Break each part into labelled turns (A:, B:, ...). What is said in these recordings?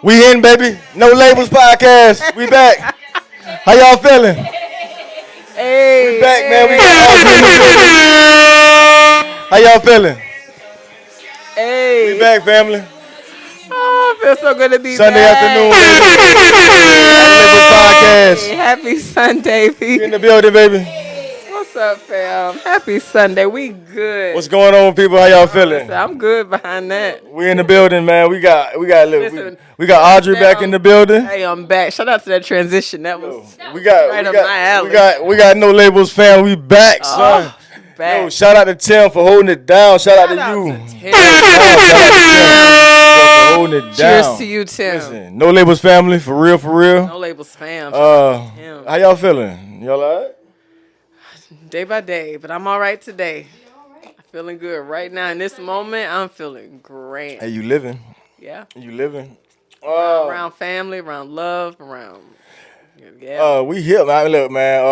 A: We in, baby. No Labels podcast. We back. How y'all feeling? We
B: Hey,
A: back, man. We got Audrey in the building. How y'all feeling? We
B: hey.
A: back, family.
B: Oh, it feels so good to be
A: Sunday
B: back.
A: afternoon, baby. No Labels
B: Hey,
A: podcast.
B: happy Sunday,
A: We in
B: P.
A: the building, baby.
B: What's up, fam? Happy Sunday. We
A: What's
B: good.
A: going on, people? How y'all
B: Oh, listen,
A: feeling?
B: I'm good behind that.
A: We in the building, man. Look,
B: Listen,
A: we got Audrey back in the building.
B: hey, I'm back. Shout out to that transition. That
A: Yo,
B: was
A: we got
B: right
A: we
B: up my
A: got we
B: alley.
A: got we got No Labels fam. We back, son.
B: Oh,
A: Yo,
B: back.
A: shout out to Tim for holding it down. Shout out to
B: Shout out
A: you.
B: to Tim.
A: Shout out to
B: Tim.
A: Tim. Yo, for holding it
B: Cheers to
A: down.
B: you, Tim.
A: Listen, No Labels family, for real, for real.
B: No labels, fam. Shout out to Tim.
A: How y'all feeling? Y'all alright?
B: Day by day, but I'm all right today. Feeling good right now in this moment. I'm feeling great.
A: Hey, you living?
B: Yeah,
A: You living?
B: around family, around love, around yeah.
A: We here, man. Look, man.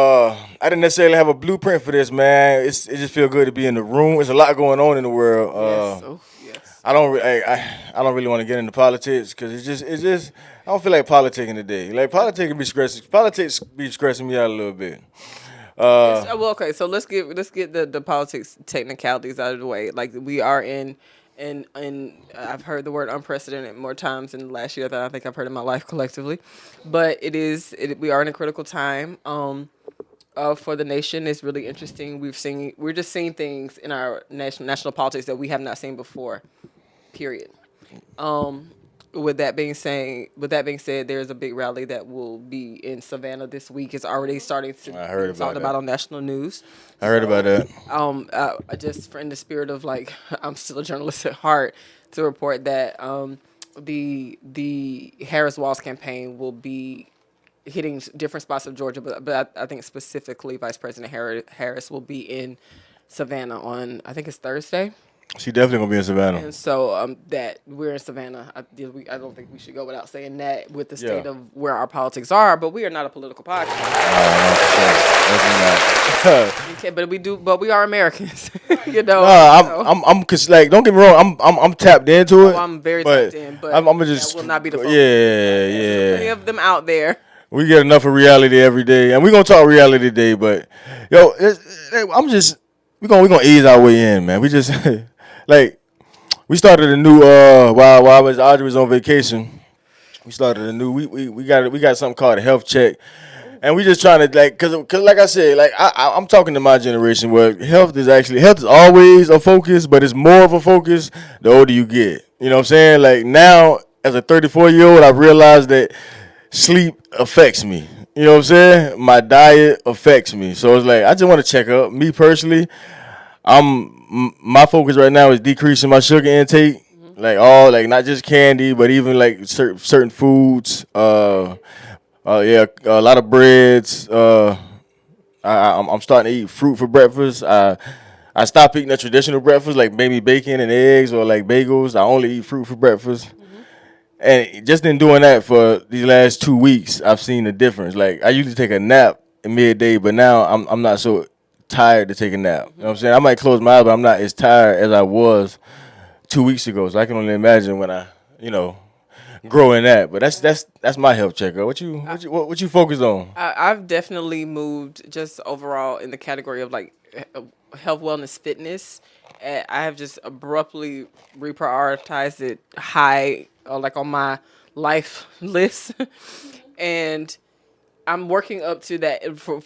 A: I didn't necessarily have a blueprint for this, man. It just feel good to be in the room. There's a lot going on in the world.
B: Yes, oh yes.
A: I don't really want to get into politics because it's just I don't feel like politicking today. Like politics be stressing me out a little bit.
B: Well, okay. So let's get the politics technicalities out of the way. Like we are in I've heard the word unprecedented more times in the last year than I think I've heard in my life collectively, but we are in a critical time. For the nation is really interesting. We're just seeing things in our national politics that we have not seen before. Period. Um, with that being said, there's a big rally that will be in Savannah this week. It's already starting to
A: I heard
B: be talked
A: about
B: about
A: that.
B: on national news.
A: I heard about that.
B: I just in the spirit of like I'm still a journalist at heart to report that the Harris Walls campaign will be hitting different spots of Georgia, but I think specifically Vice President Harris will be in Savannah on I think it's Thursday.
A: She definitely gonna be in Savannah.
B: And so that we're in Savannah. I don't think we should go without saying that with the state
A: Yeah.
B: of where our politics are, but we are not a political podcast.
A: Definitely
B: Okay, but we are Americans, you know.
A: not.
B: so-
A: I'm cause like don't get me wrong. I'm tapped into it.
B: I'm very
A: but
B: tapped in, but
A: I'm gonna just
B: that will not be the focus.
A: yeah.
B: Plenty of them out there.
A: We get enough of reality every day, and we're gonna talk reality today. But yo, we're gonna ease our way in, man. We just like we started a new while Audrey was on vacation. We started a new we got something called a health check, and we just trying to like cause like I said like I'm talking to my generation where health is always a focus, but it's more of a focus the older you get. You know what I'm saying? Like now as a 34-year-old, I realized that sleep affects me. You know what I'm saying? My diet affects me. So it's like I just want to check up. Me personally, my focus right now is decreasing my sugar intake. Like not just candy, but even like certain foods. Yeah, a lot of breads. I'm starting to eat fruit for breakfast. I stopped eating the traditional breakfast like maybe bacon and eggs or like bagels. I only eat fruit for breakfast. And just in doing that for these last 2 weeks, I've seen the difference. Like I usually take a nap at midday, but now I'm not so tired to take a nap. You know what I'm saying? I might close my eyes, but I'm not as tired as I was 2 weeks ago. So I can only imagine when I, growing that. But that's my health checkup. What you focused on?
B: I've definitely moved just overall in the category of like health, wellness, fitness. I have just abruptly reprioritized it high, like on my life list, and I'm working up to that for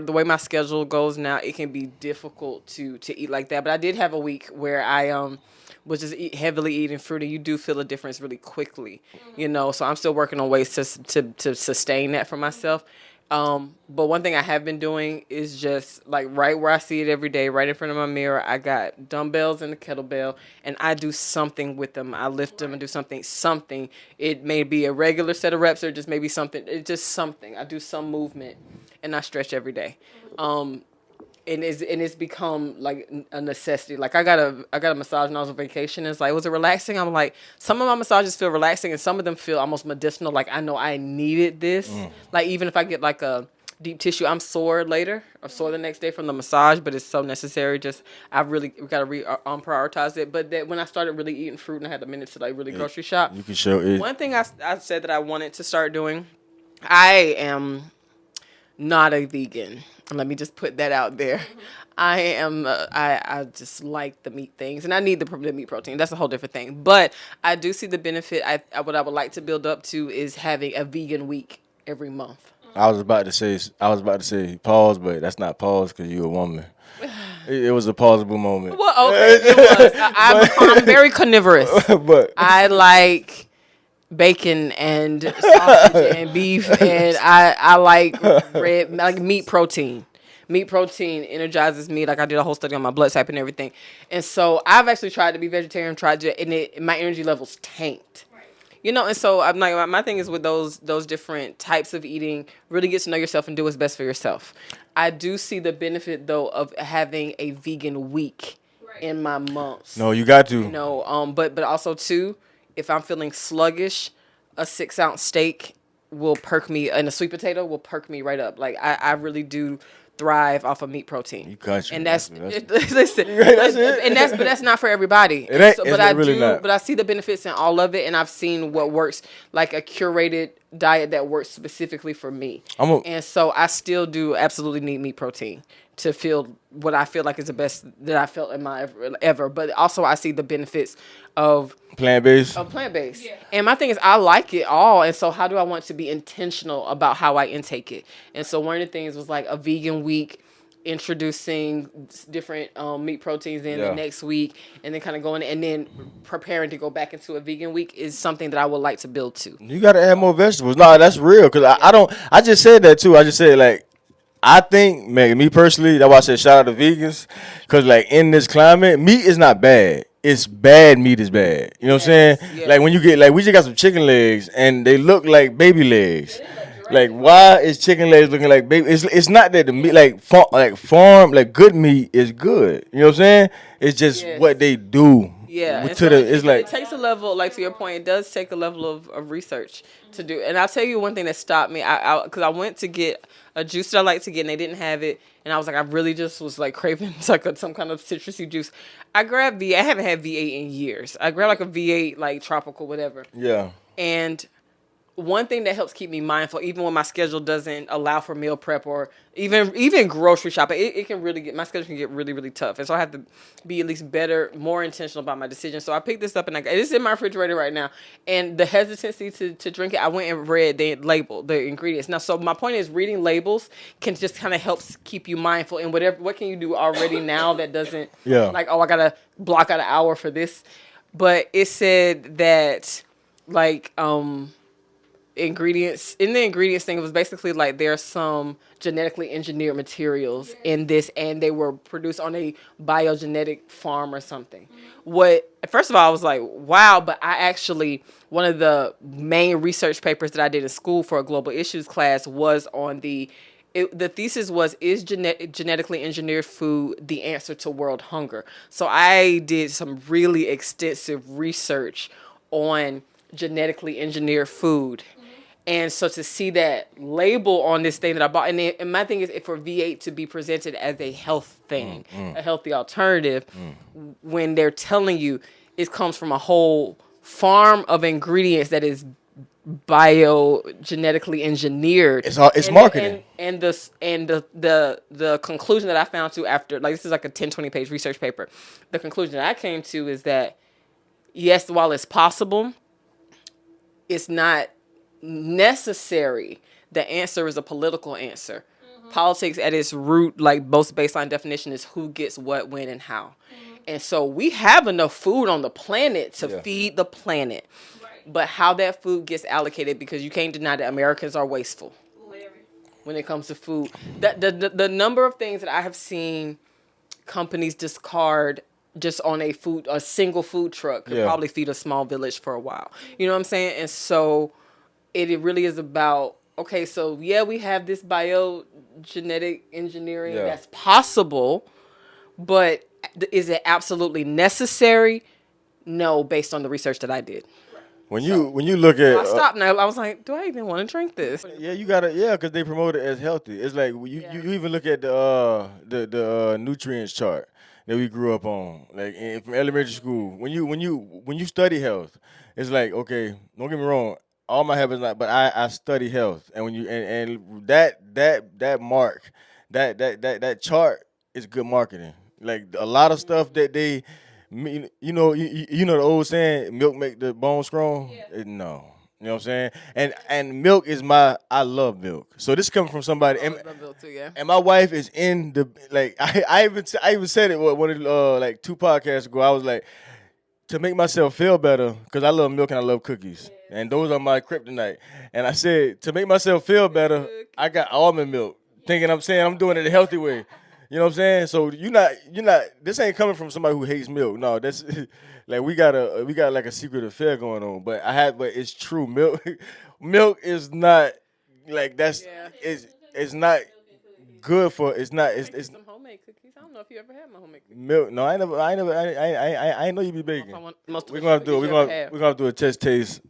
B: the way my schedule goes now. It can be difficult to eat like that, but I did have a week where I was just heavily eating fruit, and you do feel a difference really quickly, So I'm still working on ways to sustain that for myself. But one thing I have been doing is just like right where I see it every day, right in front of my mirror, I got dumbbells and a kettlebell, and I do something with them. I lift them and do something. It may be a regular set of reps or just maybe something. It's just something. I do some movement, and I stretch every day. And it's become like a necessity. Like I got a massage when I was on vacation. It's like, was it relaxing? I'm like, some of my massages feel relaxing and some of them feel almost medicinal. Like I know I needed this. Like even if I get like deep tissue. I'm sore later. I'm sore the next day from the massage, but it's so necessary. Just I really got to prioritize it. But that when I started really eating fruit and I had a minute to like really grocery shop,
A: You can show it.
B: one thing I said that I wanted to start doing. I am not a vegan. Let me just put that out there. I am. I just like the meat things, and I need the meat protein. That's a whole different thing. But I do see the benefit. What I would like to build up to is having a vegan week every month.
A: I was about to say pause, but that's not pause because you're a woman. It was a pausable moment.
B: Well, okay, it was. I'm very carnivorous.
A: But
B: I like bacon and sausage and beef, and I like meat protein. Meat protein energizes me. Like I did a whole study on my blood type and everything, and so I've actually tried to be vegetarian. And my energy levels tanked. You know, and so I'm like, my thing is with those different types of eating, really get to know yourself and do what's best for yourself. I do see the benefit though of having a vegan week in my months.
A: no, you got to.
B: You know, but also too, if I'm feeling sluggish, a 6-ounce steak will perk me, and a sweet potato will perk me right up. Like I really do thrive off of meat protein.
A: You country.
B: And that's
A: That's
B: listen,
A: That's it.
B: and that's not for everybody.
A: It ain't-
B: but
A: it's
B: I
A: really
B: do,
A: not.
B: but I see the benefits in all of it, and I've seen what works, like a curated diet that works specifically for me. And so I still do absolutely need meat protein to feel what I feel like is the best that I felt in my ever. But also I see the benefits of
A: Plant-based.
B: plant-based. Yeah. And my thing is I like it all, and so how do I want to be intentional about how I intake it? And so one of the things was like a vegan week, introducing different meat proteins in the next week, and then kind of going and then preparing to go back into a vegan week is something that I would like to build to.
A: You got to add more vegetables. No, that's real. Because I don't, I just said that too. I just said, like, I think, man, me personally, that's why I said shout out to vegans. Because, like, in this climate, meat is not bad. It's bad meat is bad. You know what I'm saying?
B: Yes.
A: Like, when you get, like, we just got some chicken legs, and they look like baby legs. Like, why is chicken legs looking like baby? It's not that the meat, like farm, like good meat is good. You know what I'm saying? It's just what they do.
B: Yeah, and
A: To
B: so
A: the, it's like,
B: it takes a level, like to your point, it does take a level of research to do. And I'll tell you one thing that stopped me, because I went to get a juice that I like to get, and they didn't have it, and I was like, I really just was like craving some kind of citrusy juice. I grabbed I haven't had V8 in years. I grabbed like a V8, like tropical, whatever.
A: yeah.
B: And one thing that helps keep me mindful, even when my schedule doesn't allow for meal prep or even grocery shopping, it can really my schedule can get really, really tough. And so I have to be at least more intentional about my decisions. So I picked this up, and it's in my refrigerator right now. And the hesitancy to drink it, I went and read the label, the ingredients. Now, so my point is reading labels can just kind of help keep you mindful in what can you do already now that doesn't, like, oh, I got to block out an hour for this. But it said that, like, ingredients thing, it was basically like there's some genetically engineered materials in this, and they were produced on a biogenetic farm or something. First of all, I was like, wow, but I actually, one of the main research papers that I did in school for a global issues class was on the thesis was, is genetically engineered food the answer to world hunger? So I did some really extensive research on genetically engineered food. And so to see that label on this thing that I bought, and my thing is, for V8 to be presented as a health thing, a healthy alternative, when they're telling you it comes from a whole farm of ingredients that is biogenetically engineered.
A: It's marketing.
B: And the conclusion that I found to after, like, this is like a 10-20 page research paper. The conclusion that I came to is that, yes, while it's possible, it's not necessary. The answer is a political answer. Politics at its root, like most baseline definition, is who gets what, when, and how. And so we have enough food on the planet to feed the planet. Right. But how that food gets allocated, because you can't deny that Americans are wasteful when it comes to food. The number of things that I have seen companies discard just on a single food truck could probably feed a small village for a while. You know what I'm saying? And so it really is about, okay, so we have this biogenetic engineering that's possible, but is it absolutely necessary? No, based on the research that I did.
A: when you look at
B: I stopped now. I was like, do I even want to drink this?
A: yeah, you gotta because they promote it as healthy. It's like you even look at the nutrients chart that we grew up on, like from elementary school. When you study health, it's like okay, don't get me wrong, all my habits not, but I study health, and when you and that mark, that chart is good marketing. Like a lot of stuff that they, you know the old saying, milk make the bone strong. No. You know what I'm saying? And milk is I love milk. So this coming from somebody,
B: I love milk too, yeah.
A: and my wife is in the like I even said it one of like 2 podcasts ago. I was like to make myself feel better because I love milk and I love cookies, and those are my kryptonite. And I said to make myself feel better, I got almond milk, thinking I'm saying I'm doing it a healthy way. You know what I'm saying? So you're not. This ain't coming from somebody who hates milk. No, that's like we got like a secret affair going on. But it's true. Milk is not like that's
B: Yeah.
A: it's not good for. It's not. It's
B: Some homemade cookies. I don't know if you ever had my homemade cookies.
A: milk. No, I ain't know you be baking.
B: Most
A: We're gonna have to do.
B: cookies
A: We're
B: you
A: gonna
B: ever had.
A: we're gonna do a taste.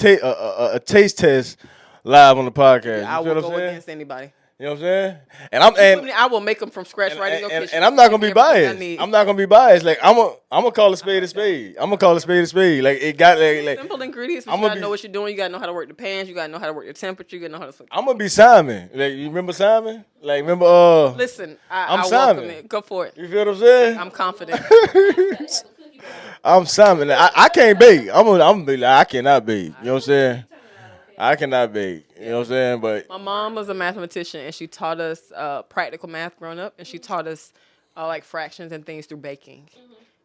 A: A taste test live on the podcast.
B: I
A: You feel
B: will
A: what I'm
B: go
A: saying?
B: against anybody.
A: You know what I'm saying? And
B: I will make them from scratch right in your kitchen.
A: and I'm not gonna be
B: Give me everything I
A: biased.
B: need.
A: I'm not gonna be biased. Like I'm gonna call a spade a spade. I'm gonna call a spade a spade. Like it got like
B: Simple ingredients, but
A: I'ma
B: you gotta
A: be-
B: know what you're doing. You gotta know how to work the pans. You gotta know how to work the temperature. You gotta know how to.
A: I'm gonna be Simon. Like you remember Simon? Like remember
B: Listen,
A: I'm
B: I
A: Simon.
B: welcome it. Go for it.
A: you feel what I'm saying?
B: I'm confident.
A: I'm Simon. Like, I can't bake. I'm be like I cannot bake. You know what I'm saying? I cannot bake. You know what I'm saying? But
B: My mom was a mathematician, and she taught us practical math growing up, and she taught us like fractions and things through baking.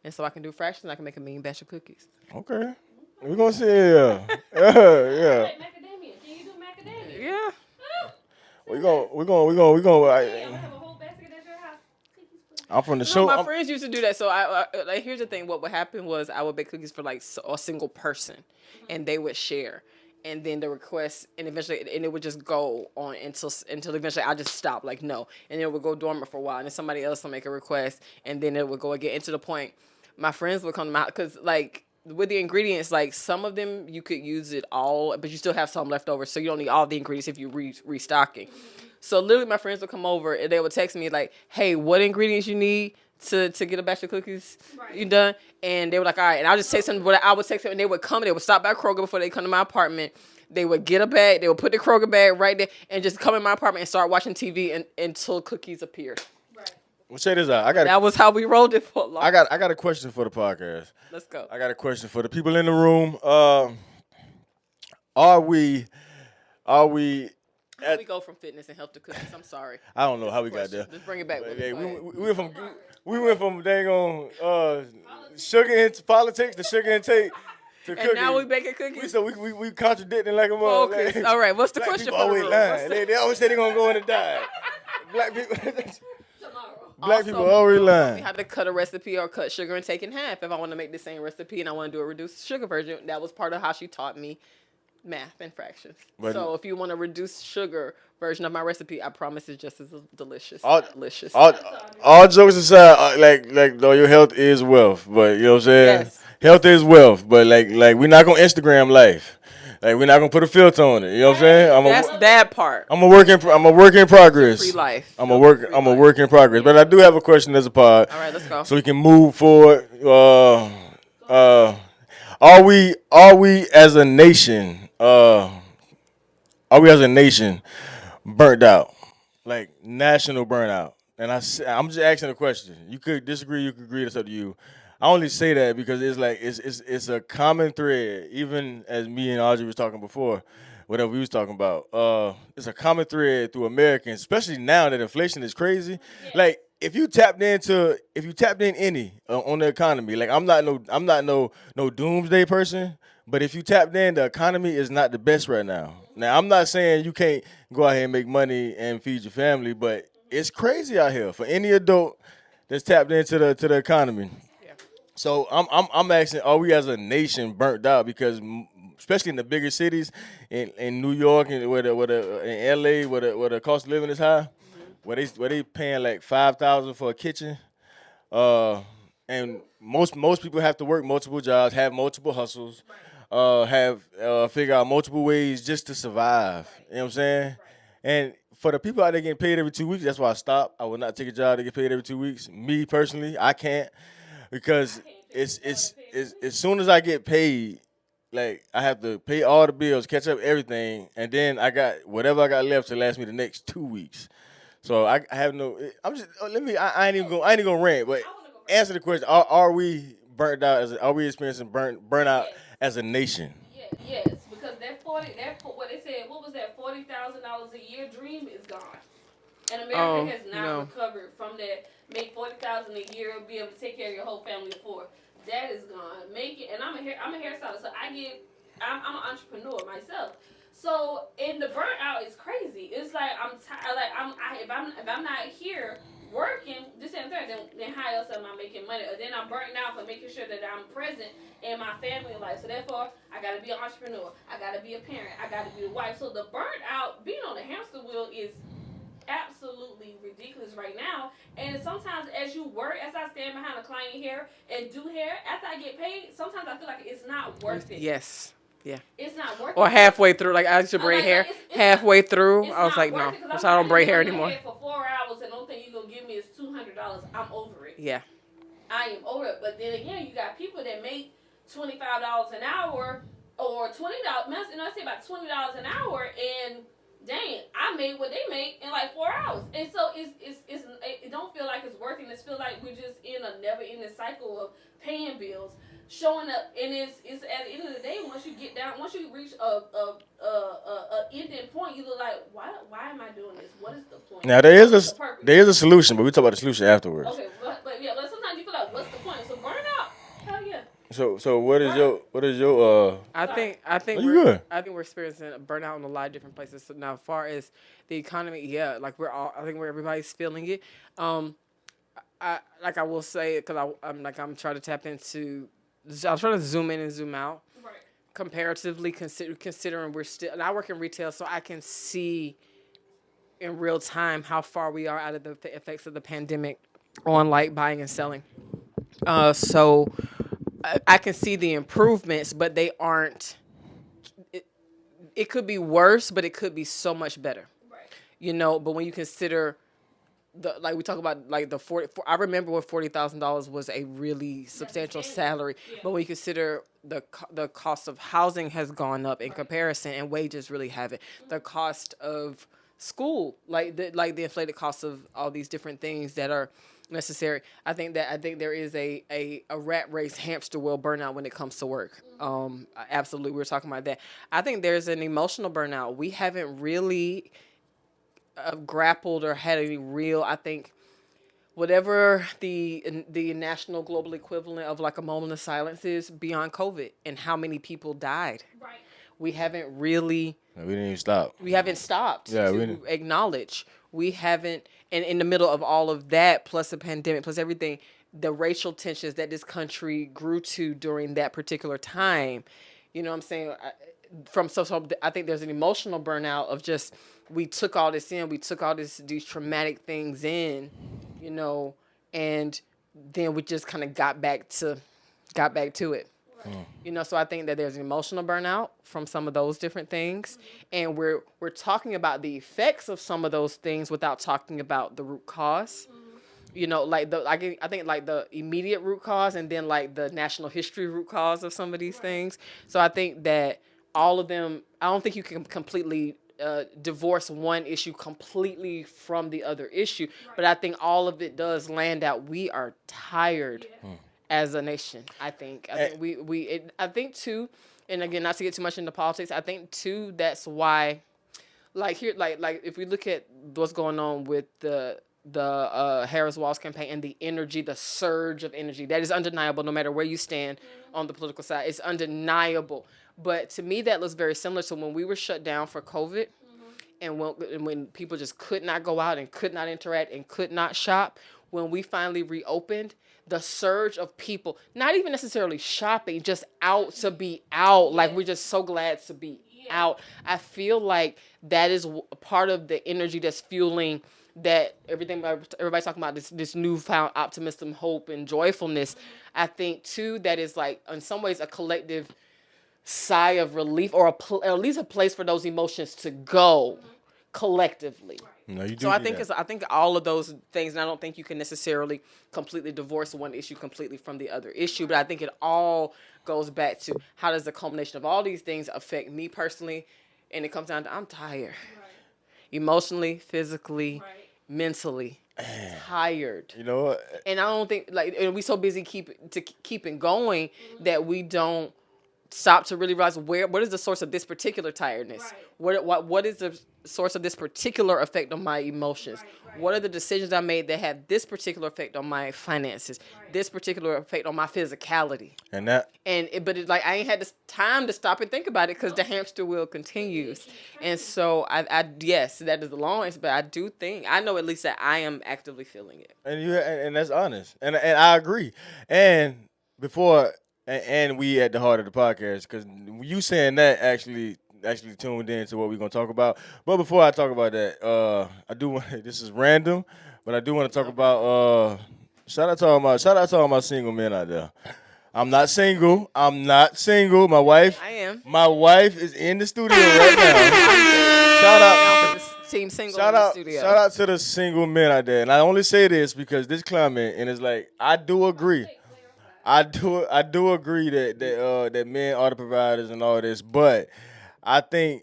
B: And so I can do fractions. I can make a mean batch of cookies.
A: okay. We're gonna see yeah. Yeah.
C: Macadamia. Can you do macadamia?
B: Yeah.
A: We're gonna
C: Yeah, I have a whole basket at your house.
A: I'm from the
B: No,
A: show.
B: my
A: I'm-
B: friends used to do that. So I like here's the thing. What would happen was I would bake cookies for like a single person, and they would share. And then the request, and eventually, and it would just go on until eventually I just stopped. Like no, and it would go dormant for a while, and then somebody else would make a request, and then it would go again. And to the point, my friends would come to my house because like with the ingredients, like some of them you could use it all, but you still have some left over, so you don't need all the ingredients if you restocking. So literally, my friends would come over and they would text me like, "Hey, what ingredients you need to get a batch of cookies you done?" And they were like, "All right." And I'll just text them what I would text them, and they would come. They would stop by Kroger before they come to my apartment. They would get a bag. They would put the Kroger bag right there and just come in my apartment and start watching TV until cookies appeared.
A: Well, check this out.
B: That was how we rolled it for a long.
A: I got a question for the podcast.
B: Let's go.
A: I got a question for the people in the room. Are we?
B: How we go from fitness and health to cookies? I'm sorry.
A: I don't know how we got
B: Question.
A: there.
B: Just bring it back.
A: But,
B: With me.
A: hey,
B: Go ahead.
A: we went from dang on sugar into politics to sugar intake to cookies.
B: And now we baking cookies.
A: So we contradicting like a
B: Focus.
A: mother.
B: All right. What's the
A: Black
B: question
A: people
B: for the
A: always
B: room?
A: lying. They always say they're gonna go in and die. Black people. Black
B: Also,
A: people always
B: we
A: lying.
B: had to cut a recipe or cut sugar and take in half if I want to make the same recipe and I want to do a reduced sugar version. That was part of how she taught me math and fractions.
A: But-
B: so if you want a reduced sugar version of my recipe, I promise it's just as delicious.
A: All-
B: delicious.
A: All jokes aside, like though your health is wealth, but you know what I'm saying?
B: Yes.
A: Health is wealth, but like we're not gonna Instagram life. Like we're not gonna put a filter on it. You know what I'm saying?
B: That's that part.
A: I'm a work in progress.
B: Free life.
A: I'm a work in progress. But I do have a question as a pod.
B: All right, let's go.
A: So we can move forward. Are we as a nation? Are we as a nation burnt out? Like national burnout? And I'm just asking a question. You could disagree. You could agree. It's up to you. I only say that because it's like it's a common thread. Even as me and Audrey was talking before, whatever we was talking about, it's a common thread through Americans, especially now that inflation is crazy. Like if you tapped in any on the economy, like I'm not no doomsday person, but if you tapped in, the economy is not the best right now. Now I'm not saying you can't go out here and make money and feed your family, but it's crazy out here for any adult that's tapped into the economy. So I'm asking, are we as a nation burnt out? Because especially in the bigger cities, in New York and in LA, where the cost of living is high, where they paying like $5,000 for a kitchen, and most people have to work multiple jobs, have multiple hustles. have figure out multiple ways just to survive. You know what I'm saying? And for the people out there getting paid every 2 weeks, that's why I stopped. I will not take a job to get paid every 2 weeks. Me personally, I can't because it's as soon as I get paid, like I have to pay all the bills, catch up everything, and then I got whatever I got left to last me the next 2 weeks. So I have no. I'm just let me. I ain't even gonna rant, but answer the question: Are we burnt out? Are we experiencing burnout
C: Yes.
A: as a nation?
C: Yes, because what they said, what was that $40,000 a year dream is gone, and
B: Oh,
C: America has not
B: no.
C: recovered from that. Make 40,000 a year, be able to take care of your whole family of four. That is gone. Make it, and I'm a hairstylist, so I'm an entrepreneur myself. So and the burnout is crazy. It's like I'm tired. Like if I'm not here working this and that, then how else am I making money? Or then I'm burnt out for making sure that I'm present in my family life. So therefore, I got to be an entrepreneur. I got to be a parent. I got to be a wife. So the burnt out, being on the hamster wheel is absolutely ridiculous right now. And sometimes as you work, as I stand behind a client here and do hair, after I get paid, sometimes I feel like it's not worth it.
B: Yes. Yeah.
C: It's not worth
B: Or
C: it.
B: halfway through, like I used to braid
C: like,
B: hair.
C: it's
B: Halfway through,
C: It's
B: I was
C: not
B: like,
C: worth
B: no,
C: it because
B: so I don't braid hair
C: I'm
B: anymore.
C: for 4 hours and the only thing you're going to give me is $200. I'm over it.
B: Yeah.
C: I am over it. But then again, you got people that make $25 an hour or $20. I say about $20 an hour, and dang, I made what they make in like 4 hours. And so it don't feel like it's working. It feels like we're just in a never-ending cycle of paying bills, showing up, and it's at the end of the day, once you reach a ending point, you look like, why am I doing this? What is the point?
A: Now there is a solution, but we talk about the solution afterwards.
C: Okay, but sometimes you feel like, what's the point? So burn out. Hell yeah.
A: So what is your
B: I think
A: you good?
B: I think we're experiencing a burnout in a lot of different places. So now, as far as the economy, yeah, like I think everybody's feeling it. I will say because I'm trying to tap into. I'm trying to zoom in and zoom out.
C: Right.
B: Comparatively, considering we're still, and I work in retail, so I can see in real time how far we are out of the effects of the pandemic on like buying and selling. So I can see the improvements, but they aren't. It could be worse, but it could be so much better.
C: Right.
B: But when you consider we talk about like the 40, I remember when $40,000 was a really substantial salary,
C: Yeah.
B: but when you consider the cost of housing has gone up in comparison, and wages really haven't. The cost of school, like the inflated cost of all these different things that are necessary. I think there is a rat race, hamster wheel burnout when it comes to work. Absolutely, we were talking about that. I think there's an emotional burnout. We haven't really grappled or had any real. I think whatever the national global equivalent of like a moment of silence is beyond COVID and how many people died.
C: Right.
B: We haven't really.
A: We didn't even stop.
B: We haven't stopped
A: Yeah,
B: to acknowledge. We haven't, and in the middle of all of that, plus the pandemic, plus everything, the racial tensions that this country grew to during that particular time. You know what I'm saying? So I think there's an emotional burnout of just we took all this in, we took all these traumatic things in, and then we just kind of got back to it. So I think that there's an emotional burnout from some of those different things, and we're talking about the effects of some of those things without talking about the root cause. I think like the immediate root cause, and then like the national history root cause of some of these things. So I think that all of them. I don't think you can completely divorce one issue completely from the other issue, but I think all of it does land out. We are tired. As a nation, I think I think too, and again, not to get too much into politics, I think too that's why, like here, like if we look at what's going on with the Harris Walls campaign and the energy, the surge of energy that is undeniable, no matter where you stand on the political side, it's undeniable. But to me, that looks very similar to when we were shut down for COVID, and when people just could not go out and could not interact and could not shop. When we finally reopened, the surge of people, not even necessarily shopping, just out to be out. Like, we're just so glad to be out. I feel like that is part of the energy that's fueling that everything everybody's talking about, this newfound optimism, hope, and joyfulness. I think, too, that is like, in some ways, a collective sigh of relief, or at least a place for those emotions to go collectively.
A: No, you do.
B: So I
A: need
B: think
A: that.
B: I think all of those things, and I don't think you can necessarily completely divorce one issue completely from the other issue, but I think it all goes back to how does the culmination of all these things affect me personally, and it comes down to I'm tired, emotionally, physically, mentally, tired.
A: You know what?
B: And I don't think and we so busy keeping going that we don't stop to really realize what is the source of this particular tiredness. What is the source of this particular effect on my emotions? What are the decisions I made that have this particular effect on my finances, this particular effect on my physicality?
A: And that.
B: But it's like I ain't had this time to stop and think about it because the hamster wheel continues. And so I yes, that is the long answer, but I do think I know at least that I am actively feeling it.
A: And that's honest, and I agree. And before and we at the heart of the podcast, because you saying that actually tuned into what we're gonna talk about. But before I talk about that, I do want this is random, but I do want to talk about shout out to all my single men out there. I'm not single. My wife.
B: I am.
A: My wife is in the studio right now. Shout out.
B: Team single in the studio.
A: Shout out to the single men out there. And I only say this because this climate, and it's like I do agree. I do agree that men are the providers and all this, but I think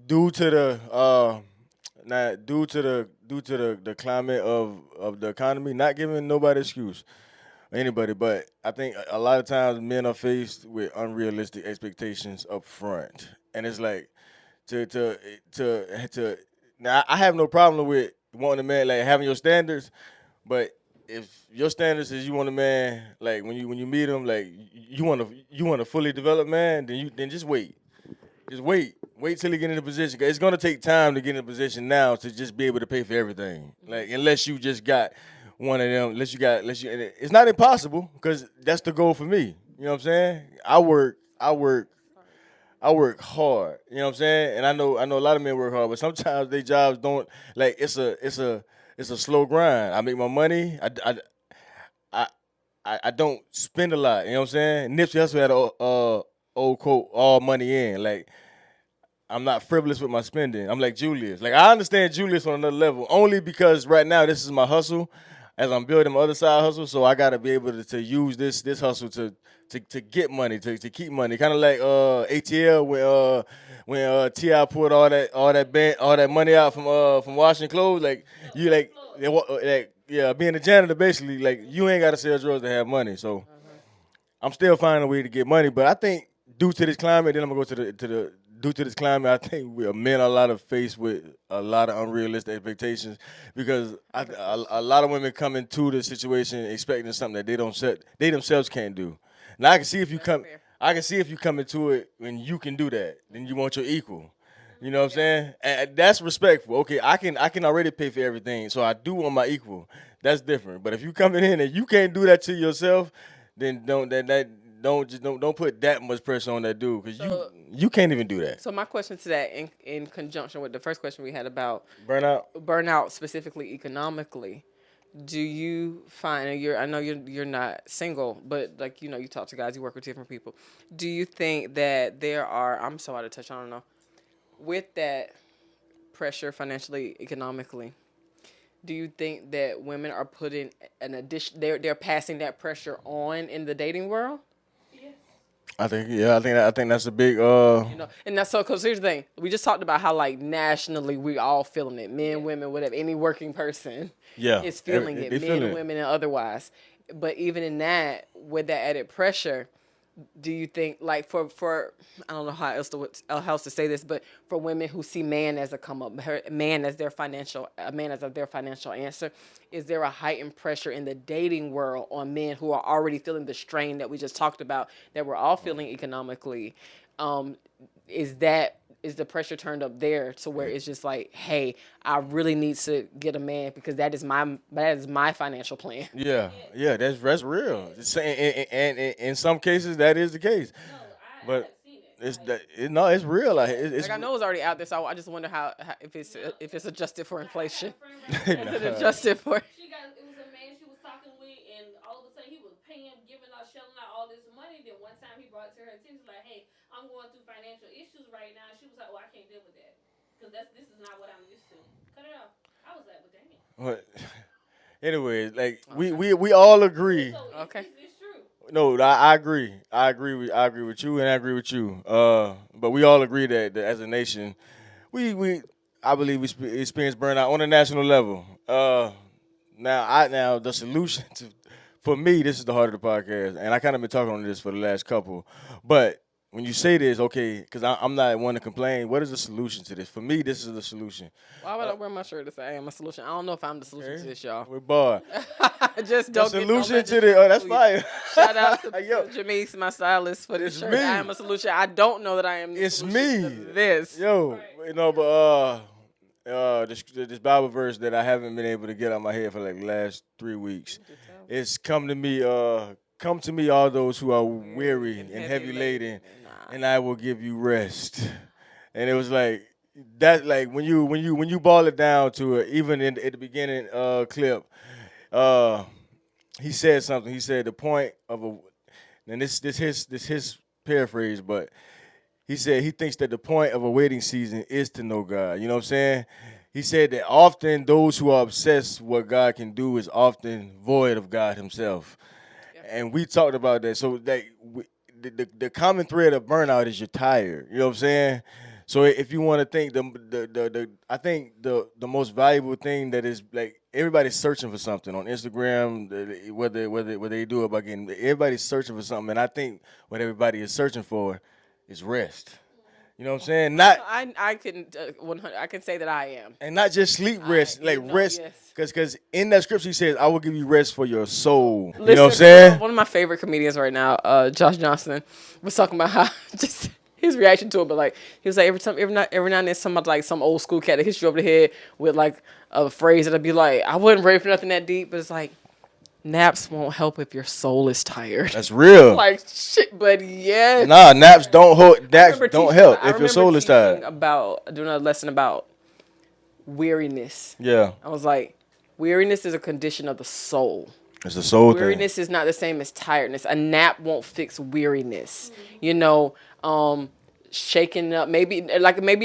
A: due to the climate of the economy, not giving nobody excuse, anybody, but I think a lot of times men are faced with unrealistic expectations up front, and it's like to now I have no problem with wanting a man like having your standards, but if your standards is you want a man like when you meet him like you want a fully developed man, then just wait. Just wait till you get in a position. 'Cause it's gonna take time to get in a position now to just be able to pay for everything. Like unless you just got one of them, unless you. And it's not impossible because that's the goal for me. You know what I'm saying? I work hard. You know what I'm saying? And I know a lot of men work hard, but sometimes their jobs don't like. It's a slow grind. I make my money. I don't spend a lot. You know what I'm saying? Nipsey Hussle had a old quote, all money in. Like, I'm not frivolous with my spending. I'm like Julius. Like, I understand Julius on another level, only because right now this is my hustle as I'm building my other side hustle. So I got to be able to use this hustle to get money, to keep money. Kind of like ATL when T.I. pulled all that money out from washing clothes. Like, you being a janitor, basically, like, you ain't got to sell drugs to have money. So I'm still finding a way to get money. But I think due to this climate, then I'm going to go to the due to this climate, I think men are a lot of faced with a lot of unrealistic expectations because a lot of women come into the situation expecting something that they themselves can't do. Now I can see if you come into it when you can do that, then you want your equal. You know what I'm saying? And that's respectful. Okay, I can already pay for everything, so I do want my equal. That's different. But if you coming in and you can't do that to yourself, then don't put that much pressure on that dude because you can't even do that.
B: So my question to that, in conjunction with the first question we had about
A: burnout
B: specifically economically, do you find, and I know you're not single, but like you talk to guys, you work with different people. Do you think that there are? I'm so out of touch. I don't know. With that pressure financially, economically, do you think that women are putting an addition? They're passing that pressure on in the dating world?
A: I think that's a big
B: and that's so because here's the thing, we just talked about how like nationally we all feeling it, men, women, whatever, any working person is feeling it, men, women, and otherwise. But even in that, with that added pressure, do you think like for I don't know how else to say this, but for women who see man as a come up, man as their financial answer, is there a heightened pressure in the dating world on men who are already feeling the strain that we just talked about, that we're all feeling economically? Is the pressure turned up there to where it's just like, hey, I really need to get a man because that is my financial plan.
A: Yeah, that's real. And in some cases that is the case, but it's real. It's
B: I know it's already out there, so I just wonder how if it's adjusted for inflation. Is it adjusted for?
C: It was a man she was talking with, and all of a sudden he was paying, shelling out all this money. Then one time he brought it to her attention, like, "Hey, I'm I'm going through financial issues right now. And she was like, oh, I can't deal with that because this is not what I'm used to. Cut it off. I was like, well, damn.
A: But anyways, like
B: Okay.
A: we all agree.
C: So
B: Okay.
C: it's true.
A: No, I agree. I agree with you, and I agree with you. But we all agree that as a nation, we I believe we experience burnout on a national level. Now the solution to for me, this is the heart of the podcast, and I kind of been talking on this for the last couple. But when you say this, okay, because I'm not one to complain. What is the solution to this? For me, this is the solution.
B: Why would I wear my shirt to say I am a solution? I don't know if I'm the solution to this, y'all.
A: We're bar.
B: Just
A: The
B: don't
A: solution
B: get,
A: to the that's
B: please.
A: fire.
B: Shout out to
A: Yo,
B: Jameis, my stylist, for this
A: It's
B: shirt.
A: me.
B: I am a solution. I don't know that I am the
A: It's
B: solution
A: me.
B: to this.
A: Yo, you know, but this Bible verse that I haven't been able to get out of my head for like the last 3 weeks. It's come to me, all those who are weary and heavy laden, and I will give you rest. And it was like that, like when you boil it down to it, even at the beginning clip, he said something. He said the point of a, and this his paraphrase, but he said he thinks that the point of a waiting season is to know God. You know what I'm saying? He said that often those who are obsessed with what God can do is often void of God himself. And we talked about that. So the common thread of burnout is you're tired. You know what I'm saying? So if you want to think I think the most valuable thing that is like everybody's searching for something on Instagram, whether they do it by getting, everybody's searching for something, and I think what everybody is searching for is rest. You know what I'm saying? Not
B: I can 100. I can say that I am.
A: and not just sleep rest, like rest,
B: yes.
A: because in that scripture he says, "I will give you rest for your soul."
B: Listen,
A: you know what I'm saying?
B: One of my favorite comedians right now, Josh Johnson, was talking about how just his reaction to it, but like he was like every now and then somebody like some old school cat that hits you over the head with like a phrase that'd be like, I wasn't ready for nothing that deep, but it's like naps won't help if your soul is tired.
A: That's real.
B: Like shit, but yeah.
A: Nah, naps don't hold.
B: I
A: Naps
B: remember
A: don't
B: teaching-
A: help
B: I
A: if your
B: remember
A: soul is
B: teaching
A: tired.
B: About doing a lesson about weariness.
A: Yeah,
B: I was like, weariness is a condition of the soul.
A: it's a soul thing.
B: Weariness is not the same as tiredness. A nap won't fix weariness. You know, shaking up, maybe a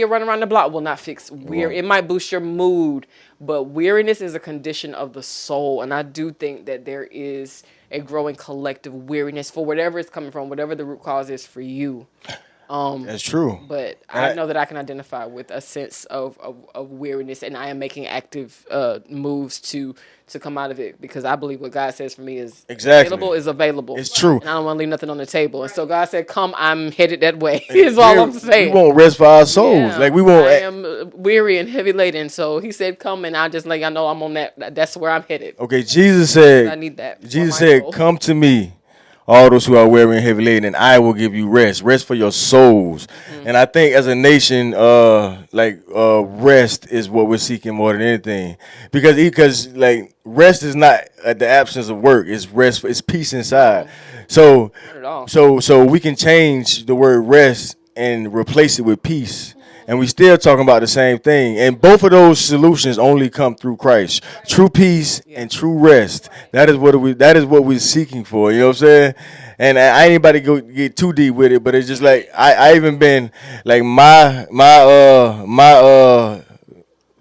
B: run around the block will not fix weary. It might boost your mood, but weariness is a condition of the soul. And I do think that there is a growing collective weariness for whatever it's coming from, whatever the root cause is for you.
A: That's true.
B: But I know that I can identify with a sense of weariness, and I am making active moves to come out of it, because I believe what God says for me is
A: Exactly.
B: available is available.
A: It's true.
B: And I don't want to leave nothing on the table. And so God said, come, I'm headed that way, is all I'm saying.
A: We won't rest for our souls.
B: Yeah,
A: Like we won't.
B: I am weary and heavy laden. So he said, come, and I just let y'all know I'm on that. That's where I'm headed.
A: Okay, Jesus said.
B: I need that. for
A: Jesus
B: my
A: said,
B: soul.
A: "Come to me, all those who are weary and heavy laden, and I will give you rest for your souls."
B: Mm-hmm.
A: And I think as a nation, rest is what we're seeking more than anything, because like rest is not the absence of work; it's rest, it's peace inside. So,
B: Not at all.
A: so we can change the word rest and replace it with peace. And we still talking about the same thing. And both of those solutions only come through Christ. True peace and true rest. That is what we're seeking for. You know what I'm saying? And I ain't anybody go get too deep with it, but it's just like I even been like my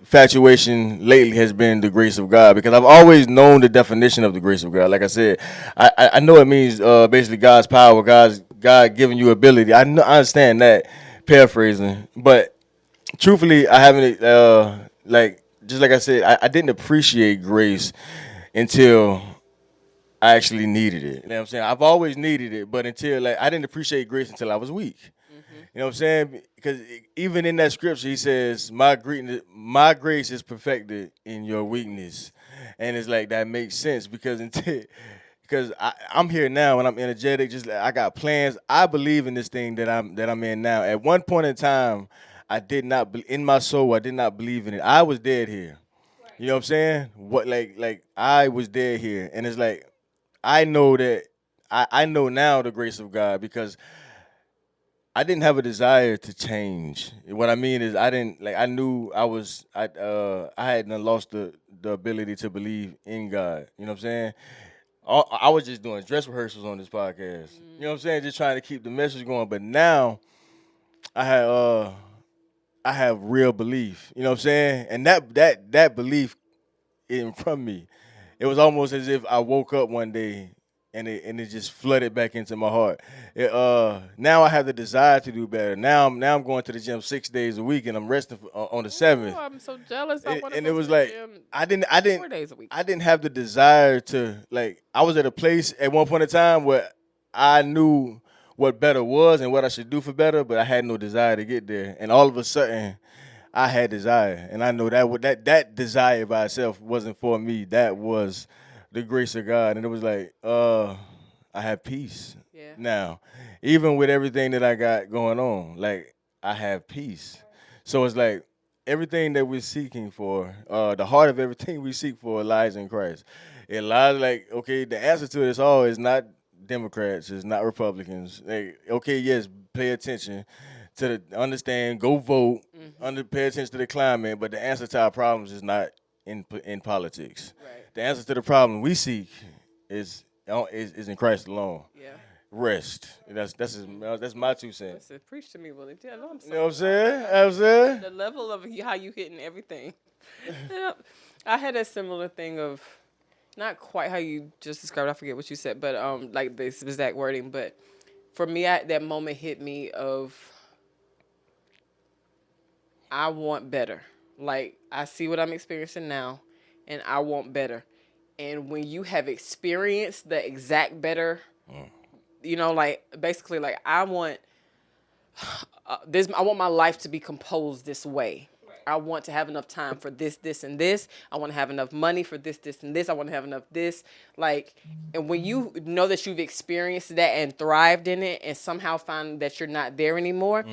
A: infatuation lately has been the grace of God, because I've always known the definition of the grace of God. Like I said, I know it means basically God's power, God giving you ability. I understand that, paraphrasing, but truthfully, I haven't just like I said, I didn't appreciate grace until I actually needed it. You know what I'm saying? I've always needed it, but until like I didn't appreciate grace until I was weak. You know what I'm saying? Because even in that scripture, he says, my grace is perfected in your weakness. And it's like, that makes sense, because I'm here now and I'm energetic. Just like I got plans. I believe in this thing that I'm in now. At one point in time, I did not, in my soul, I did not believe in it. I was dead here. You know what I'm saying? What like I was dead here. And it's like, I know that, I know now the grace of God, because I didn't have a desire to change. What I mean is I knew I had lost the ability to believe in God. You know what I'm saying? I was just doing dress rehearsals on this podcast. You know what I'm saying? Just trying to keep the message going. But now I had I have real belief. You know what I'm saying? And that belief in from me. It was almost as if I woke up one day and it just flooded back into my heart. Now I have the desire to do better. Now I'm going to the gym 6 days a week and I'm resting on the seventh.
B: Oh, I'm so jealous. I want to
A: And
B: go
A: it was
B: to the
A: like
B: gym
A: I
B: 4 days a week.
A: didn't have the desire to like. I was at a place at one point in time where I knew what better was and what I should do for better, but I had no desire to get there. And all of a sudden, I had desire, and I know that desire by itself wasn't for me. That was the grace of God, and it was like, I have peace
B: Yeah.
A: now, even with everything that I got going on. Like I have peace, so it's like everything that we're seeking for, the heart of everything we seek for lies in Christ. It lies like okay, the answer to this all is not Democrats, it's not Republicans. Like okay, yes, pay attention to the understand, go vote, pay attention to the climate, but the answer to our problems is not in politics.
B: Right.
A: The answer to the problem we seek is in Christ alone.
B: Yeah.
A: Rest. That's my 2 cents.
B: Listen, preach to me, Willie. Yeah, no, I'm
A: You know what I'm
B: sorry.
A: saying? You know what I'm saying?
B: The level of how you hitting everything. Yeah. I had a similar thing of not quite how you just described. I forget what you said, but like this exact wording. But for me, that moment hit me of I want better. Like I see what I'm experiencing now, and I want better. And when you have experienced the exact better, you know, like basically, like I want this. I want my life to be composed this way. I want to have enough time for this, this, and this. I want to have enough money for this, this, and this. I want to have enough this. Like, and when you know that you've experienced that and thrived in it, and somehow find that you're not there anymore,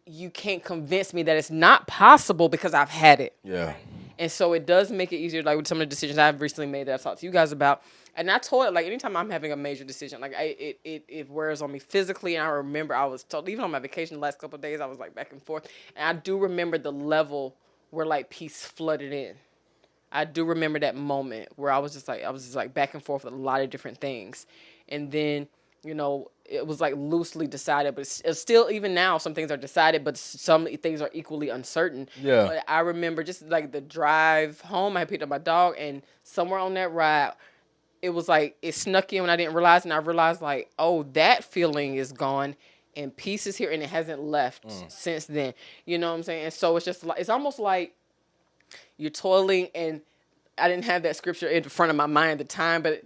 B: you can't convince me that it's not possible because I've had it.
A: Yeah.
B: And so it does make it easier, like with some of the decisions I've recently made that I talked to you guys about. And I told it, like, anytime I'm having a major decision, like, it wears on me physically. And I remember I was told, even on my vacation the last couple of days, I was, like, back and forth. And I do remember the level where, like, peace flooded in. I do remember that moment where I was just, like, back and forth with a lot of different things. And then, you know, it was, like, loosely decided. But it's still, even now, some things are decided, but some things are equally uncertain.
A: Yeah.
B: But I remember just, like, the drive home, I picked up my dog, and somewhere on that ride, it was like it snuck in when I didn't realize, and I realized like, oh, that feeling is gone, and peace is here, and it hasn't left since then. You know what I'm saying? And so it's just like it's almost like you're toiling, and I didn't have that scripture in front of my mind at the time, but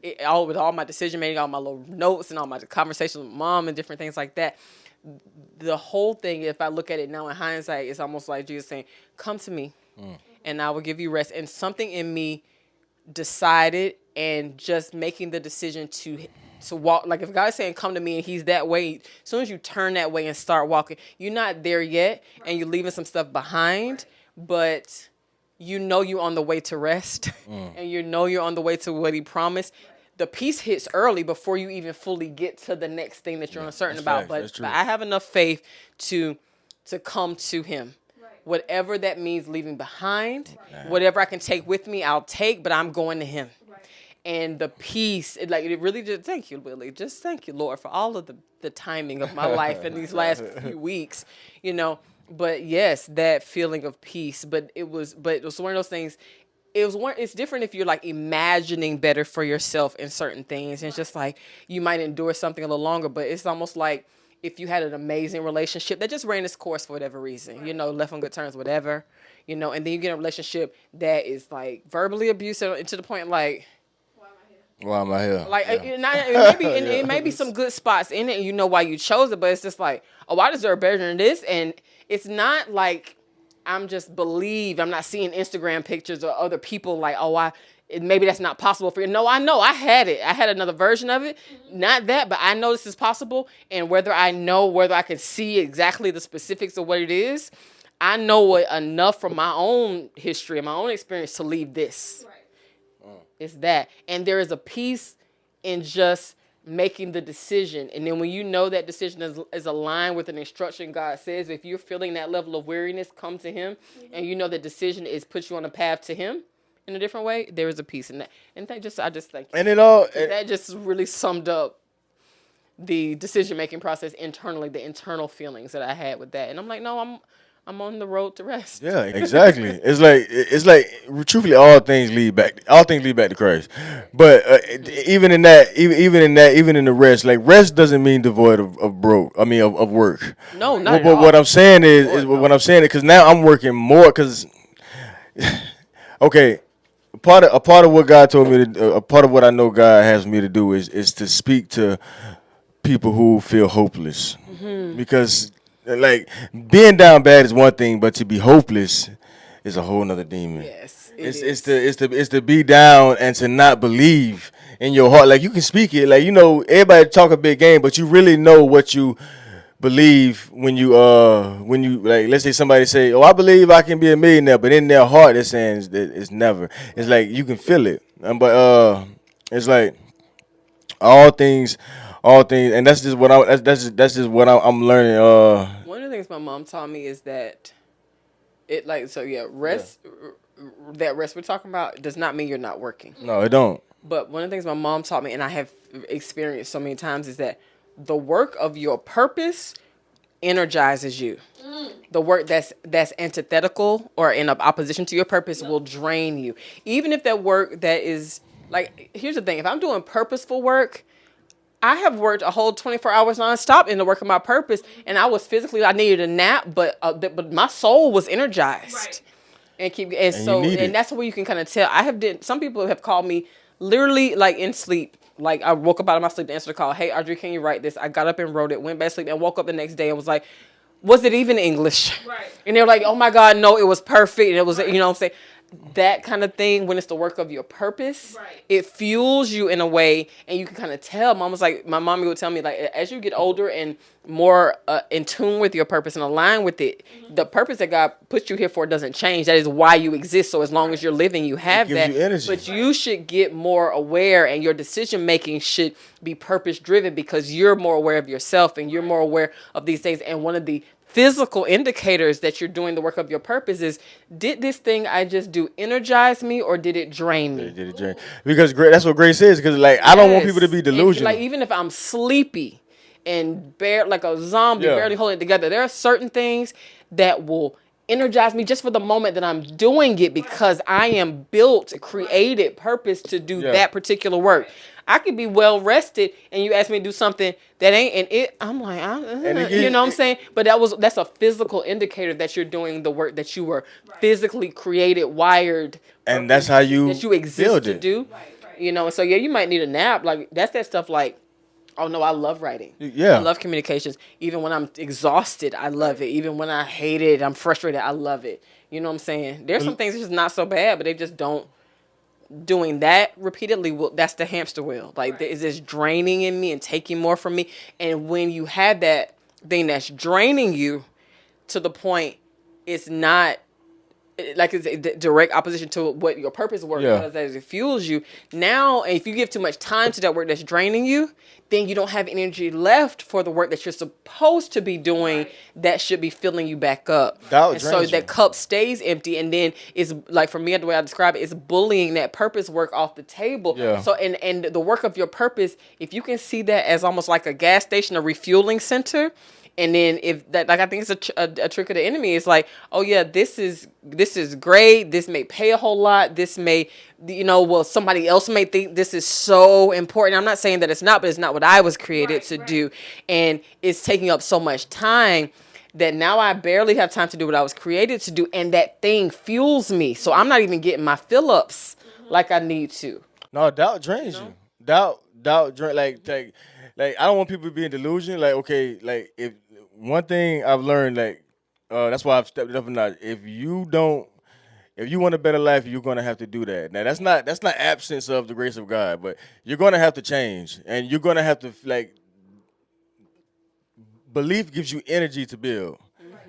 B: with all my decision making, all my little notes, and all my conversations with mom and different things like that. The whole thing, if I look at it now in hindsight, it's almost like Jesus saying, "Come to me, and I will give you rest." And something in me decided, and just making the decision to walk. Like if God is saying come to me and he's that way, as soon as you turn that way and start walking, you're not there yet, and you're leaving some stuff behind, but you know you're on the way to rest, and you know you're on the way to what he promised. The peace hits early before you even fully get to the next thing that you're uncertain about.
A: Facts.
B: But I have enough faith to come to him. Whatever that means leaving behind, whatever I can take with me, I'll take, but I'm going to him. And the peace, it really just, thank you, Willie. Just thank you, Lord, for all of the timing of my life in these last few weeks, you know. But yes, that feeling of peace, but it was one of those things. It's different if you're like imagining better for yourself in certain things. And it's just like, you might endure something a little longer, but it's almost like, if you had an amazing relationship that just ran its course for whatever reason, you know, left on good terms, whatever, you know, and then you get a relationship that is like verbally abusive and to the point like,
A: why am I here?
B: like it may be some good spots in it, and you know why you chose it, but it's just like, oh, I deserve better than this, and it's not like I'm not seeing Instagram pictures or other people like, oh, maybe that's not possible for you. No, I know. I had it. I had another version of it. Not that, but I know this is possible. And whether I can see exactly the specifics of what it is, I know enough from my own history and my own experience to leave this. Right. It's that. And there is a peace in just making the decision. And then when you know that decision is aligned with an instruction God says, if you're feeling that level of weariness, come to him. And you know the decision is put you on a path to him in a different way, there is a peace in that. And I just thank you.
A: And
B: that just really summed up the decision making process internally, the internal feelings that I had with that. And I'm like, no, I'm on the road to rest.
A: Yeah, exactly. It's like truthfully, all things lead back to Christ. But even in that, even in the rest, like rest doesn't mean devoid of broke. I mean of work.
B: No, not at
A: But
B: all.
A: what I'm saying is,
B: Lord, no.
A: what I'm saying is because now I'm working more because okay, a part of what God told me to, a part of what I know God has me to do is to speak to people who feel hopeless because like being down bad is one thing, but to be hopeless is a whole nother demon.
B: Yes,
A: It's to be down and to not believe in your heart. Like you can speak it, like everybody talk a big game, but you really know what you believe when you like. Let's say somebody say, "Oh, I believe I can be a millionaire," but in their heart they're saying it's never. It's like you can feel it, but it's like all things, and that's just what that's just what I'm learning.
B: One of the things my mom taught me is that it like so yeah rest. That rest we're talking about does not mean you're not working.
A: No, it don't.
B: But one of the things my mom taught me, and I have experienced so many times, is that the work of your purpose energizes you. The work that's antithetical or in opposition to your purpose will drain you. Even if that work that is like, here's the thing: if I'm doing purposeful work, I have worked a whole 24 hours nonstop in the work of my purpose, and I needed a nap, but my soul was energized.
C: Right.
B: And that's where you can kind of tell. Some people have called me literally like in sleep. Like I woke up out of my sleep to answer the call. Hey, Audrey, can you write this? I got up and wrote it, went back to sleep, and woke up the next day and was like, was it even English?
C: Right.
B: And they were like, oh my God, no, it was perfect. And it was, you know what I'm saying? That kind of thing, when it's the work of your purpose,
C: Right.
B: it fuels you in a way, and you can kind of tell. My mommy would tell me, like, as you get older and more in tune with your purpose and align with it, the purpose that God put you here for doesn't change. That is why you exist. So as long as you're living, you have
A: gives
B: that.
A: you energy.
B: But you should get more aware, and your decision making should be purpose driven because you're more aware of yourself and you're more aware of these things. And one of the physical indicators that you're doing the work of your purpose is, did this thing I just do energize me or did it drain me?
A: Did it drain? Because that's what grace is. Because like I don't want people to be delusional.
B: Like even if I'm sleepy and like a zombie,
A: Yeah.
B: barely holding it together, there are certain things that will energize me just for the moment that I'm doing it because I am built, created, purpose to do
A: Yeah.
B: that particular work. I could be well rested and you ask me to do something that ain't, and I'm like, you know what I'm saying? But that's a physical indicator that you're doing the work that you were physically created, wired,
A: And that's how you
B: that you exist
A: build
B: to
A: it.
B: do.
C: Right.
B: You know, so yeah, you might need a nap. Like that's that stuff. Like, oh no, I love writing.
A: Yeah.
B: I love communications. Even when I'm exhausted, I love it. Even when I hate it, I'm frustrated, I love it. You know what I'm saying? There's some things that's just not so bad, but they just don't. Doing that repeatedly, that's the hamster wheel. Like, is this draining in me and taking more from me? And when you have that thing that's draining you to the point it's not like it's a direct opposition to what your purpose work does as it fuels you. Now, if you give too much time to that work that's draining you, then you don't have energy left for the work that you're supposed to be doing that should be filling you back up. And so that cup stays empty, and then it's like, for me, the way I describe it, it's bullying that purpose work off the table.
A: Yeah.
B: So and the work of your purpose, if you can see that as almost like a gas station, a refueling center. And then if that, like, I think it's a trick of the enemy. It's like, oh yeah, this is great. This may pay a whole lot. This may, somebody else may think this is so important. I'm not saying that it's not, but it's not what I was created to do. And it's taking up so much time that now I barely have time to do what I was created to do. And that thing fuels me. So I'm not even getting my fill ups like I need to.
A: No, doubt drains you. Doubt drain like I don't want people to be in delusion. Like, okay, like if one thing I've learned, like that's why I've stepped it up a notch. If you want a better life, you're gonna have to do that. Now that's not absence of the grace of God, but you're gonna have to change, and you're gonna have to like belief gives you energy to build.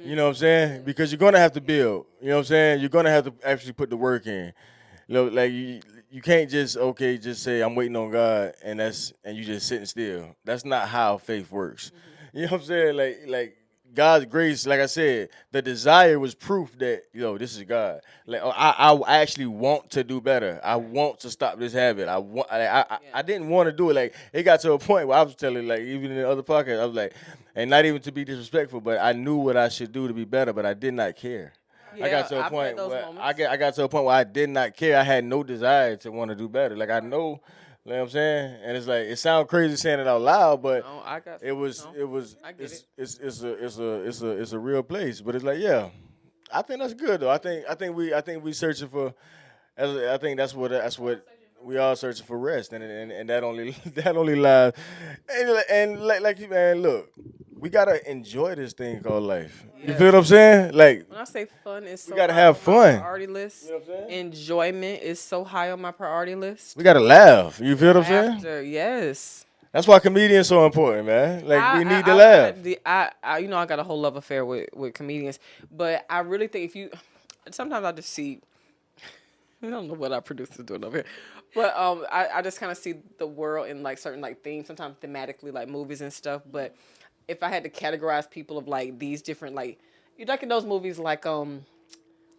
A: You know what I'm saying? Because you're gonna have to build. You know what I'm saying? You're gonna have to actually put the work in. Like you can't just say I'm waiting on God and you just sitting still. That's not how faith works. You know what I'm saying? Like God's grace, like I said, the desire was proof that this is God. Like I actually want to do better. I want to stop this habit. I didn't want to do it. Like it got to a point where I was telling, like, even in the other podcast, I was like, and not even to be disrespectful, but I knew what I should do to be better, but I did not care. I got to a
B: I've had
A: point
B: those
A: where
B: moments.
A: I got to a point where I did not care. I had no desire to want to do better. Like I know, you know what I'm saying? And it's like it sounds crazy saying it out loud, but
B: No, I got.
A: it was
B: no,
A: it was
B: I get it.
A: it's a real place. But it's like, yeah, I think that's good though. I think we searching for. I think that's what we all searching for rest, and that only that only lies. And like you, man, look, we gotta enjoy this thing called life. You feel what I'm saying? Like
B: When I say fun, it's so
A: gotta
B: high
A: have
B: on my
A: fun.
B: priority list.
A: You know what I'm saying?
B: Enjoyment is so high on my priority list.
A: We gotta laugh. You feel what I'm saying?
B: Laughter, yes.
A: That's why comedians so important, man. Like we need to
B: I,
A: laugh.
B: I got a whole love affair with comedians, but I really think if you, sometimes I just see, I don't know what our producers doing over here, but I just kind of see the world in like certain like themes, sometimes thematically like movies and stuff. But if I had to categorize people of like these different like, you like in those movies like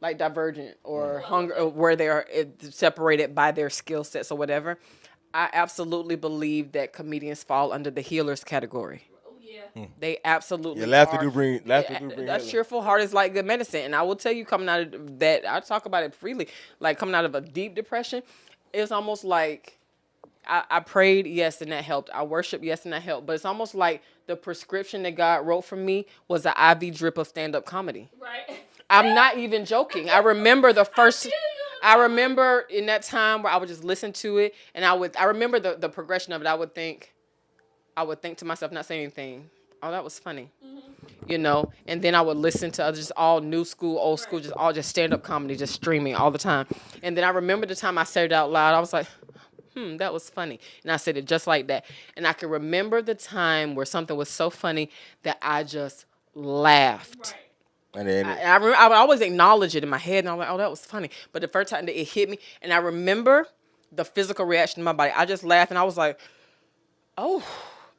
B: Divergent or Hunger, where they are separated by their skill sets or whatever. I absolutely believe that comedians fall under the healers category.
C: Oh yeah.
B: They absolutely
A: Yeah, laughter
B: are.
A: do bring
B: A
A: healing.
B: cheerful heart is like good medicine. And I will tell you, coming out of that, I talk about it freely, like coming out of a deep depression, it's almost like I prayed, yes, and that helped. I worshiped, yes, and that helped. But it's almost like the prescription that God wrote for me was an IV drip of stand-up comedy.
C: Right.
B: I'm not even joking. I remember the first. I remember in that time where I would just listen to it, and I remember the progression of it. I would think to myself, not saying anything. Oh, that was funny, And then I would listen to just all new school, old school, just stand up comedy, just streaming all the time. And then I remember the time I said it out loud. I was like, that was funny. And I said it just like that. And I can remember the time where something was so funny that I just laughed.
C: Right.
A: And then
B: I would always acknowledge it in my head, and I'm like, oh, that was funny. But the first time that it hit me, and I remember the physical reaction in my body, I just laughed, and I was like, oh.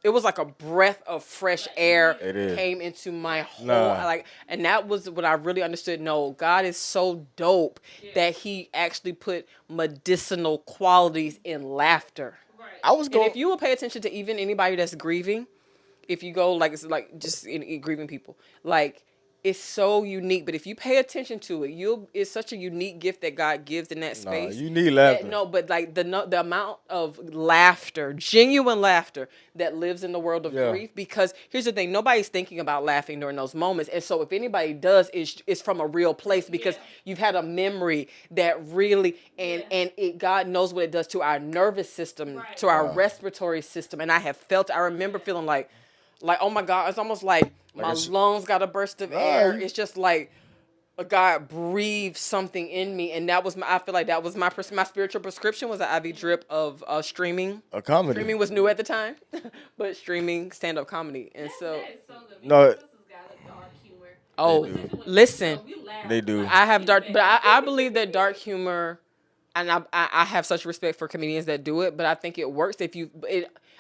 B: It was like a breath of fresh air came into my whole, and that was what I really understood. No, God is so dope that he actually put medicinal qualities in laughter.
C: Right.
A: I was
B: And
A: going.
B: if you will pay attention to even anybody that's grieving, if you go it's like just in grieving people, like it's so unique. But if you pay attention to it, it's such a unique gift that God gives in that space.
A: You need laughter.
B: But like the amount of laughter, genuine laughter that lives in the world of grief. Because here's the thing, nobody's thinking about laughing during those moments. And so if anybody does, it's from a real place because you've had a memory that really God knows what it does to our nervous system, to our respiratory system. And I remember feeling like, oh my God, it's almost like my lungs got a burst of air. It's just like God breathed something in me, and I feel like that was my spiritual prescription was an IV drip of streaming.
A: A comedy.
B: Streaming was new at the time, but streaming stand-up comedy, and so.
C: That is so good.
A: No.
C: Sisters got a dark humor.
B: Oh, listen.
C: We laugh.
A: They do.
B: I have dark, but I believe that dark humor, and I have such respect for comedians that do it, but I think it works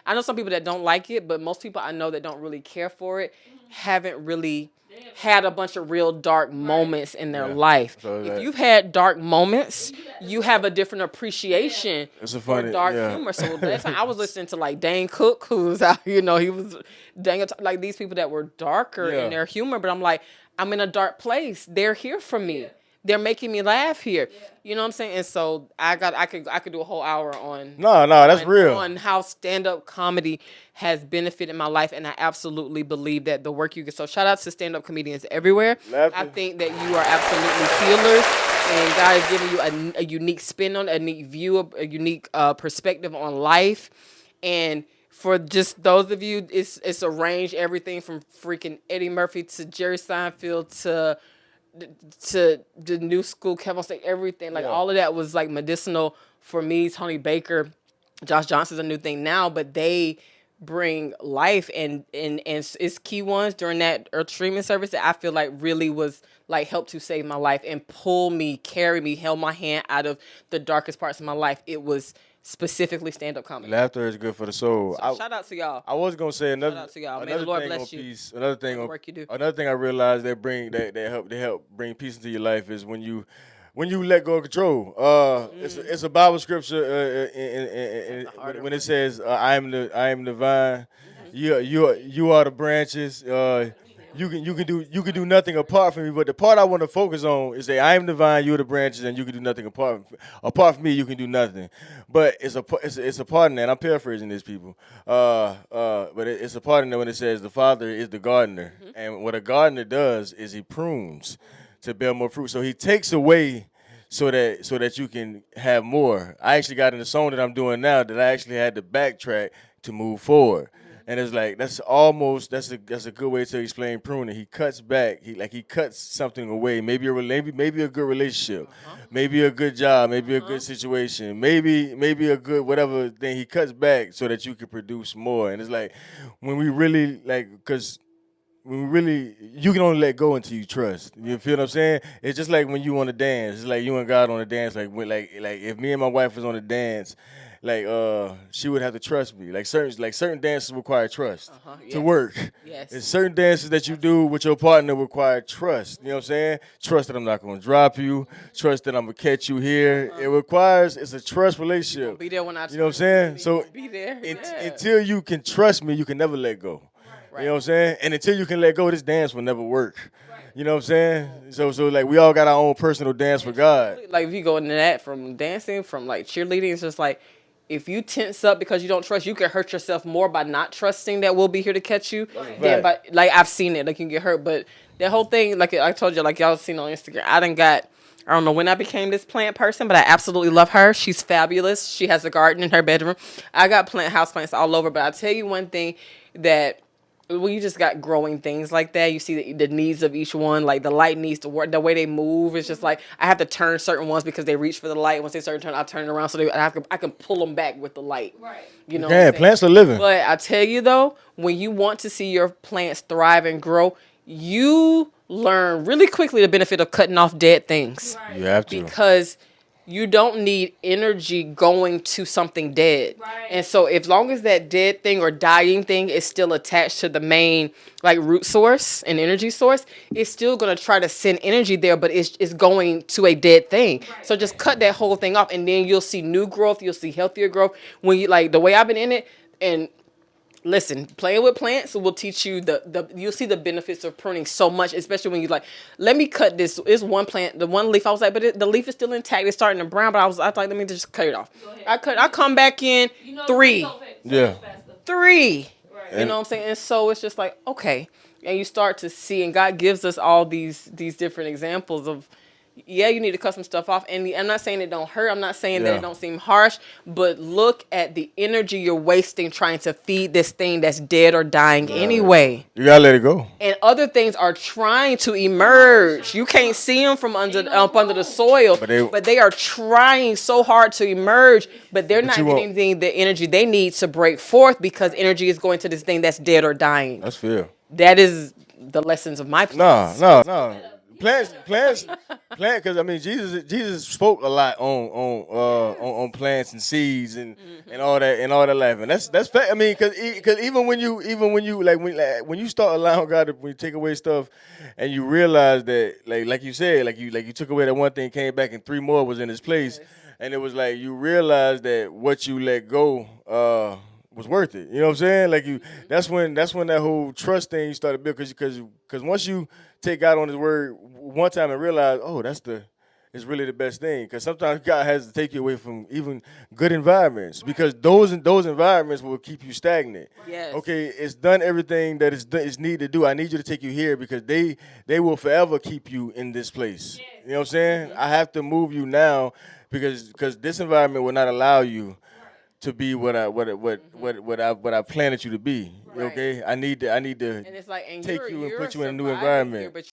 B: I know some people that don't like it, but most people I know that don't really care for it haven't really had a bunch of real dark moments in their life.
A: So
B: if you've had dark moments, you have a different appreciation for dark humor. So that time I was listening to like Dane Cook, who's out, he was like these people that were darker in their humor, but I'm like, I'm in a dark place. They're here for me. They're making me laugh here. You know what I'm saying? And so I could do a whole hour on
A: that's real.
B: On how stand-up comedy has benefited my life, and I absolutely believe that the work you get. So shout out to stand-up comedians everywhere. I think that you are absolutely healers, and God has given you a unique spin on, a unique view, a unique perspective on life. And for just those of you, it's arranged everything from freaking Eddie Murphy to Jerry Seinfeld to the new school, Kevin State, everything. Like all of that was like medicinal for me. Tony Baker, Josh Johnson's a new thing now, but they bring life and it's key ones during that streaming service that I feel like really was like helped to save my life and pull me, carry me, held my hand out of the darkest parts of my life. It was specifically stand-up comedy.
A: Laughter is good for the soul.
B: So shout out to y'all.
A: I was gonna say another.
B: out to y'all. May the
A: Another
B: Lord
A: thing
B: bless
A: on
B: you.
A: peace. Another thing
B: the
A: on
B: work you do.
A: Another thing I realized that help bring peace into your life is when you let go of control. It's a Bible scripture when it says, "I am the vine, you are the branches." You can do nothing apart from me. But the part I want to focus on is that I am the vine, you are the branches, and you can do nothing apart from me. You can do nothing. But it's a part in that. I'm paraphrasing this, people. But it's a part in that when it says the Father is the gardener, and what a gardener does is he prunes to bear more fruit. So he takes away so that you can have more. I actually got in the song that I'm doing now that I actually had to backtrack to move forward. And it's like that's a good way to explain pruning. He cuts back. He cuts something away. Maybe a good relationship, maybe a good job, maybe a good situation, maybe a good whatever thing. He cuts back so that you can produce more. And it's like when we really you can only let go until you trust. You feel what I'm saying? It's just like when you want to dance. It's like you and God on a dance. Like if me and my wife was on a dance, she would have to trust me. Like certain dances require trust to work.
B: Yes.
A: There's certain dances that you do with your partner require trust. You know what I'm saying? Trust that I'm not going to drop you. Trust that I'm going to catch you here. It's a trust relationship.
B: Be there when I.
A: You know what I'm saying? So
B: be there.
A: until you can trust me, you can never let go.
B: Right.
A: You know what I'm saying? And until you can let go, this dance will never work. Right. You know what I'm saying? So like we all got our own personal dance with God.
B: Like if you go into that from dancing, from like cheerleading, it's just like if you tense up because you don't trust, you can hurt yourself more by not trusting that we'll be here to catch you.
A: Right.
B: Than by, like I've seen it, like you can get hurt. But that whole thing, like I told you, like y'all seen on Instagram, I don't know when I became this plant person, but I absolutely love her. She's fabulous. She has a garden in her bedroom. I got houseplants all over, but I'll tell you one thing that when you just got growing things like that, you see the needs of each one. Like the light needs to work. The way they move, it's just like I have to turn certain ones because they reach for the light. Once they start turning, I turn it around so I can pull them back with the light.
C: Right.
B: You know.
A: Yeah, plants are living.
B: But I tell you though, when you want to see your plants thrive and grow, you learn really quickly the benefit of cutting off dead things.
C: Right.
A: You have to.
B: Because you don't need energy going to something dead.
C: Right.
B: And so as long as that dead thing or dying thing is still attached to the main like root source and energy source, it's still going to try to send energy there, but it's going to a dead thing.
C: Right.
B: So just cut that whole thing off and then you'll see new growth. You'll see healthier growth. When you like the way I've been in it, and listen, playing with plants will teach you you'll see the benefits of pruning so much, especially when you like, let me cut this. It's one plant, the one leaf. I was like, but the leaf is still intact. It's starting to brown, but I was like, let me just cut it off. I come back in three.
A: Yeah.
B: Right. You
A: And-
B: know what I'm saying? And so it's just like, okay. And you start to see, and God gives us all these different examples of, yeah, you need to cut some stuff off. And I'm not saying it don't hurt. I'm not saying that
A: Yeah.
B: it don't seem harsh. But look at the energy you're wasting trying to feed this thing that's dead or dying anyway.
A: You gotta let it go.
B: And other things are trying to emerge. You can't see them from under the soil, but they are trying so hard to emerge. But they're not
A: you won't-
B: getting the energy they need to break forth because energy is going to this thing that's dead or dying.
A: That's fair.
B: That is the lessons of my plants.
A: No. Plants. Because I mean, Jesus spoke a lot on plants and seeds and all that life, and that's fact. I mean, because even when you start allowing God to when you take away stuff, and you realize that like you said, like you took away that one thing, came back, and 3 more was in its place, and it was like you realize that what you let go was worth it. You know what I'm saying? Like that's when that whole trust thing you started build because once you take God on His word one time and realize, oh, it's really the best thing. Because sometimes God has to take you away from even good environments because those environments will keep you stagnant.
B: Yes.
A: Okay, it's done everything that is needed to do. I need you to take you here because they will forever keep you in this place.
C: Yes.
A: You know what I'm saying? I have to move you now because this environment will not allow you to be what I planted you to be.
B: Right.
A: Okay, I need to
B: And it's like, and
A: take
B: you're
A: you and put
B: a
A: you in a new
B: survivor
A: environment.
B: here, but